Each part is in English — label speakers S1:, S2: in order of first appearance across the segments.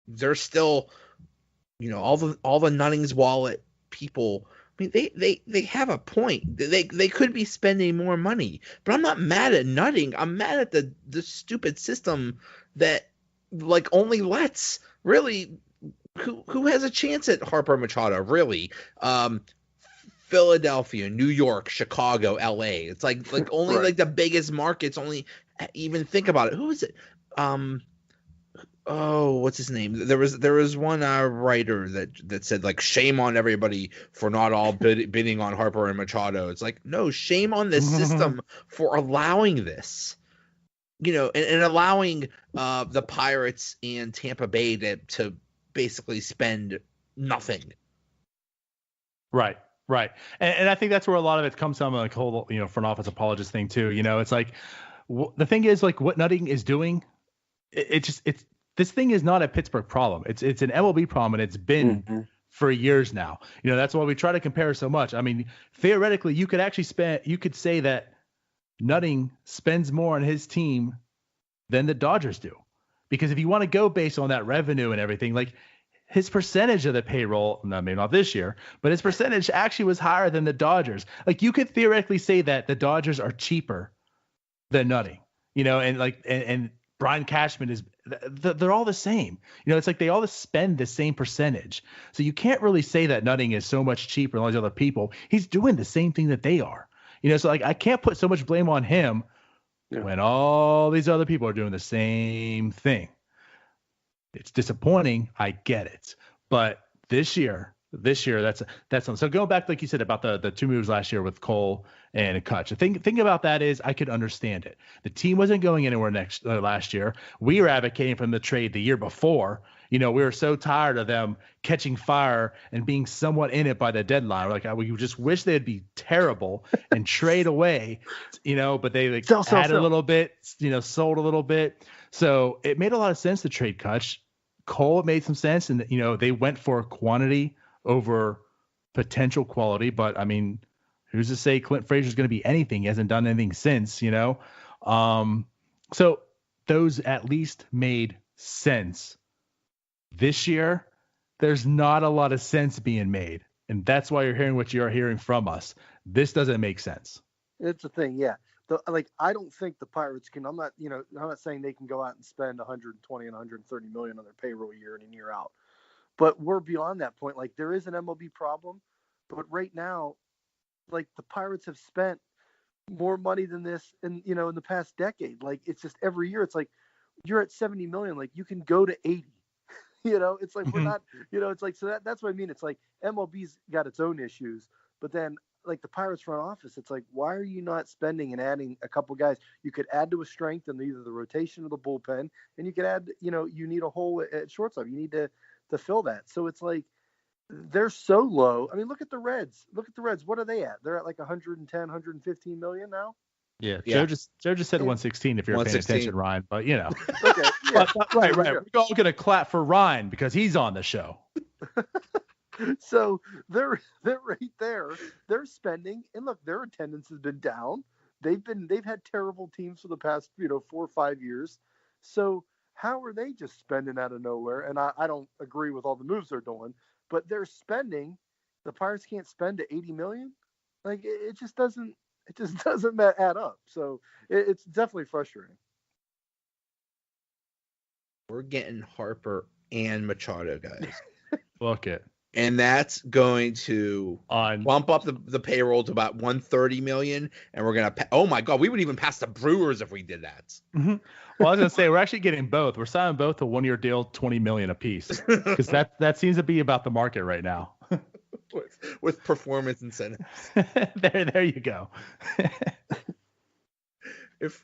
S1: they're still, all the Nunnings wallet people. I mean, they have a point. They could be spending more money, but I'm not mad at Nutting. I'm mad at the stupid system that only lets really who has a chance at Harper Machado really. Philadelphia, New York, Chicago, LA. It's like only
S2: right.
S1: the biggest markets only even think about it. Who is it? What's his name? There was one writer that said shame on everybody for not all bidding on Harper and Machado. It's no, shame on this system for allowing this. And allowing the Pirates and Tampa Bay to basically spend nothing.
S3: Right. Right. And I think that's where a lot of it comes from, whole, front office apologist thing too. It's the thing is what Nutting is doing. This thing is not a Pittsburgh problem. It's an MLB problem, and it's been for years now. That's why we try to compare so much. I mean, theoretically, you could say that Nutting spends more on his team than the Dodgers do, because if you want to go based on that revenue and everything, his percentage of the payroll, maybe not this year, but his percentage actually was higher than the Dodgers. You could theoretically say that the Dodgers are cheaper than Nutting, and Brian Cashman they're all the same. It's they all spend the same percentage. So you can't really say that Nutting is so much cheaper than all these other people. He's doing the same thing that they are. So I can't put so much blame on him when all these other people are doing the same thing. It's disappointing. I get it. But this year, that's something. So going back, like you said, about the two moves last year with Cole and Kutch. The thing about that is I could understand it. The team wasn't going anywhere last year. We were advocating for the trade the year before. We were so tired of them catching fire and being somewhat in it by the deadline. We just wish they'd be terrible and trade away, but they had a little bit, sold a little bit. So it made a lot of sense to trade Kutch. Cole, it made some sense. And, they went for quantity over potential quality. But, I mean, who's to say Clint Frazier's going to be anything? He hasn't done anything since, So those at least made sense. This year, there's not a lot of sense being made. And that's why you're hearing what you're hearing from us. This doesn't make sense.
S2: It's the thing, yeah. I don't think the Pirates can. I'm not saying they can go out and spend 120 and 130 million on their payroll year in and year out. But we're beyond that point. There is an MLB problem, but right now, the Pirates have spent more money than this in the past decade. It's just every year. It's you're at 70 million. You can go to 80. It's we're not. So that's what I mean. It's MLB's got its own issues, but then. The Pirates front office, it's why are you not spending and adding a couple guys? You could add to a strength in either the rotation or the bullpen, and you could add, you need a hole at shortstop. You need to fill that. So it's they're so low. I mean, look at the Reds. What are they at? They're at 110, 115 million now.
S3: Yeah. Joe just said 116 if you're paying attention, Ryan. But
S2: Okay. Yeah.
S3: Right. We're all gonna clap for Ryan because he's on the show.
S2: So they're right there. They're spending, and look, their attendance has been down. They've had terrible teams for the past 4 or 5 years. So how are they just spending out of nowhere? And I don't agree with all the moves they're doing, but they're spending. The Pirates can't spend to 80 million. It just doesn't add up. So it's definitely frustrating.
S1: We're getting Harper and Machado, guys.
S3: Look it.
S1: And that's going to bump up the payroll to about 130 million. And we're going to, oh my God, we would even pass the Brewers if we did that.
S3: Mm-hmm. Well, I was going to say, we're actually getting both. We're signing both a 1-year deal, 20 million a piece, because that seems to be about the market right now.
S1: with performance incentives.
S3: there you go.
S1: if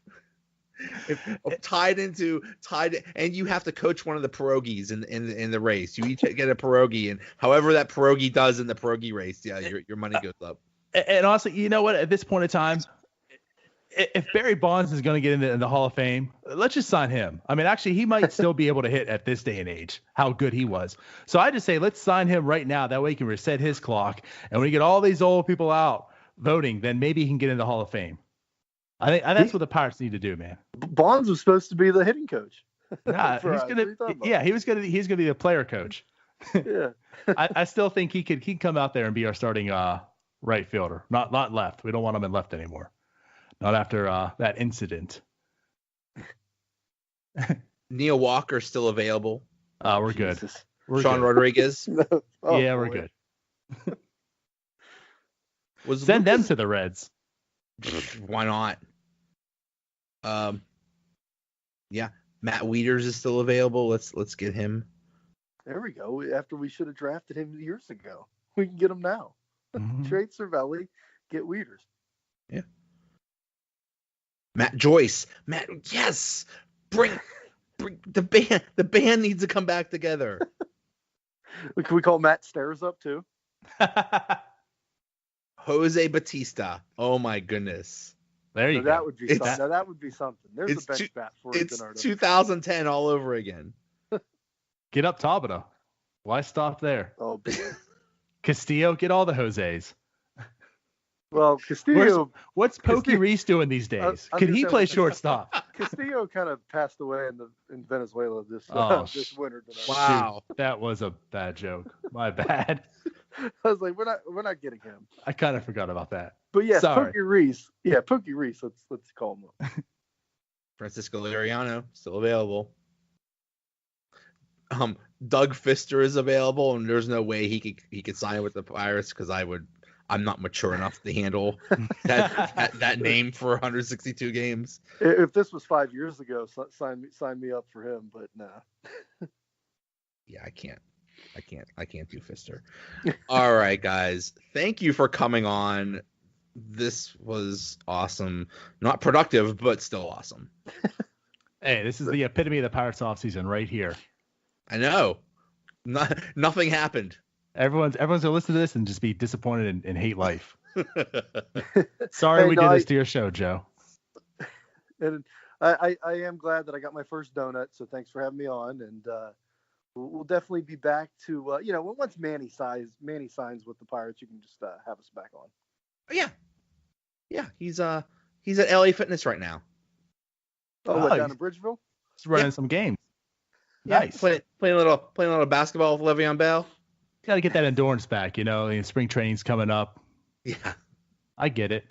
S1: tied, and you have to coach one of the pierogies in the race. You each get a pierogi, and however that pierogi does in the pierogi race, yeah, your money goes up.
S3: And honestly, you know what? At this point in time, if Barry Bonds is going to get in the Hall of Fame, let's just sign him. I mean, actually, he might still be able to hit at this day and age, how good he was. So I just say, let's sign him right now. That way he can reset his clock. And when you get all these old people out voting, then maybe he can get in the Hall of Fame. I think that's what the Pirates need to do, man.
S2: Bonds was supposed to be the hitting coach.
S3: Nah,
S2: For
S3: he's
S2: us.
S3: gonna.
S2: What are you talking about?
S3: Yeah, he's gonna be the player coach.
S2: Yeah.
S3: I still think he'd come out there and be our starting right fielder, not left. We don't want him in left anymore. Not after that incident.
S1: Neil Walker still available.
S3: We're good. We're
S1: Sean
S3: good.
S1: Rodriguez.
S2: No. Oh,
S3: Yeah, we're
S2: boy.
S3: good.
S1: Was
S3: Send them
S1: Lucas-
S3: to the Reds.
S1: Why not? Yeah, Matt Wieters is still available. Let's get him.
S2: There we go. After we should have drafted him years ago, we can get him now.
S3: Mhm.
S2: Trade Cervelli, get Wieters.
S1: Yeah. Matt Joyce. Yes. Bring the band. The band needs to come back together.
S2: Can we call Matt Stairs up too?
S1: Jose Batista. Oh my goodness.
S3: There you
S2: So
S3: go.
S2: that would be
S1: It's-
S2: something. Now that would be something. There's
S1: it's
S2: a bench
S1: too-
S2: bat for it,
S1: It's
S2: DiNardo.
S1: 2010 all over again.
S3: Get up, Tabata. Why stop there?
S2: Oh, man.
S3: Castillo, get all the Jose's.
S2: Well, Castillo
S3: What's Pokey
S2: Castillo-
S3: Reese doing these days?
S2: I'm
S3: Can
S2: just
S3: he
S2: saying-
S3: play shortstop?
S2: Castillo kind of passed away in Venezuela this
S3: Oh,
S2: this winter. DiNardo.
S1: Wow.
S3: Shoot, that was a bad joke. My bad.
S2: I was like, we're not getting him.
S3: I kind of forgot about that.
S2: But yes,
S3: Sorry.
S2: Pokey Reese. Yeah, Pokey Reese. Let's call him up.
S1: Francisco Liriano still available. Doug Fister is available, and there's no way he could sign with the Pirates because I'm not mature enough to handle that name for 162 games.
S2: If this was 5 years ago, sign me up for him. But nah.
S1: Yeah, I can't do Fister. All right, guys. Thank you for coming on. This was awesome. Not productive, but still awesome.
S3: Hey, this is the epitome of the Pirates offseason right here.
S1: I know. Nothing happened.
S3: Everyone's gonna listen to this and just be disappointed and hate life. Sorry
S2: Hey,
S3: we
S2: no,
S3: did this to your show, Joe.
S2: And I am glad that I got my first donut. So thanks for having me on. And we'll definitely be back to once Manny signs with the Pirates, you can just have us back on.
S1: Yeah. He's at LA Fitness right now.
S2: Oh,
S3: Oh,
S2: down in Bridgeville?
S3: Just running
S1: Yeah.
S3: some games.
S1: Yeah,
S3: Nice.
S1: playing a little basketball with Le'Veon Bell.
S3: Got to get that endurance back, spring training's coming up.
S1: Yeah.
S3: I get it.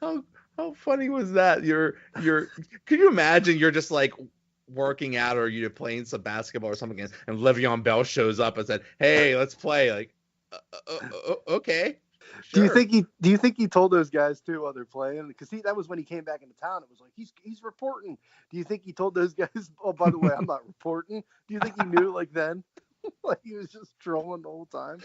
S1: How funny was that? Could you imagine you're just like working out or you're playing some basketball or something and Le'Veon Bell shows up and said, "Hey, let's play." Like, okay.
S2: Do
S1: Sure.
S2: you think he told those guys too while they're playing? Because that was when he came back into town. It was like he's reporting. Do you think he told those guys? Oh, by the way, I'm not reporting. Do you think he knew like then? Like he was just trolling the whole time.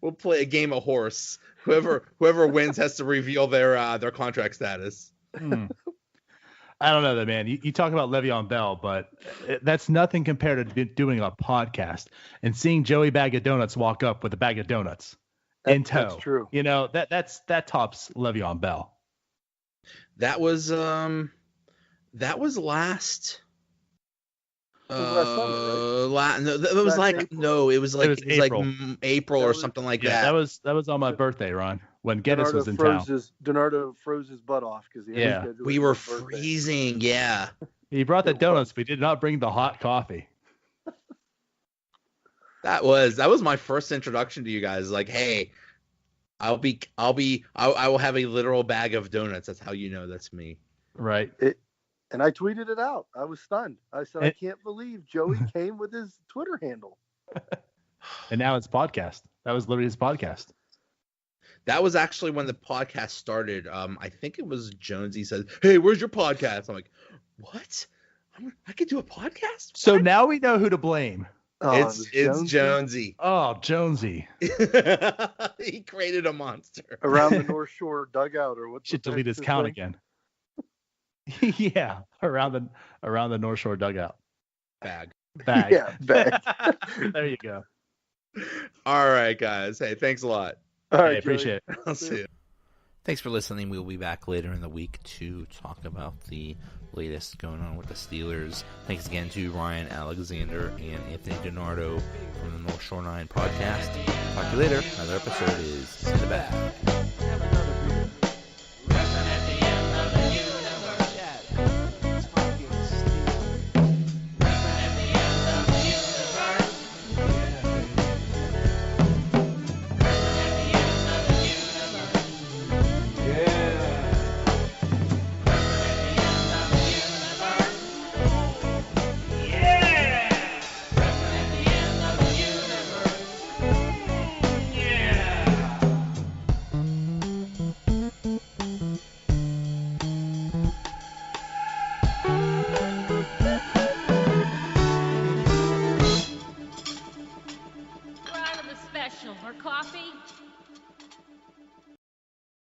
S1: We'll play a game of horse. Whoever wins has to reveal their contract status.
S3: I don't know that, man. You talk about Le'Veon Bell, but that's nothing compared to doing a podcast and seeing Joey Bag of Donuts walk up with a bag of donuts in tow.
S2: That's true.
S3: That tops Le'Veon Bell.
S1: That was last.
S2: It was last summer,
S1: It was like April or something like
S3: Yeah,
S1: that.
S3: that was on my birthday, Ron, when Geddes was in town.
S2: DiNardo froze his butt off because
S1: We were freezing. Yeah.
S3: He brought the donuts, but he did not bring the hot coffee.
S1: That was my first introduction to you guys. Like, hey, I will have a literal bag of donuts. That's how you know that's me.
S3: Right.
S2: And I tweeted it out. I was stunned. I said, I can't believe Joey came with his Twitter handle.
S3: And now it's podcast. That was literally his podcast.
S1: That was actually when the podcast started. I think it was Jonesy said, "Hey, where's your podcast?" I'm like, "What? I could do a podcast?"
S3: So
S1: What?
S3: now we know who to blame.
S1: It's Jonesy.
S3: Oh, Jonesy.
S1: He created a monster.
S2: Around the North Shore dugout or what?
S3: Should delete his count again. Yeah, around the North Shore dugout.
S1: Bag.
S3: Bag.
S2: Yeah, bag.
S3: There you go.
S1: All right, guys. Hey, thanks a lot.
S2: All right,
S3: Hey, appreciate it.
S1: I'll see you.
S4: Thanks for listening. We'll be back later in the week to talk about the latest going on with the Steelers. Thanks again to Ryan Alexander and Anthony DiNardo from the North Shore 9 podcast. Talk to you later. Another episode is in the bag.
S2: Have another beer.
S5: Resting at the end of the universe. Yeah.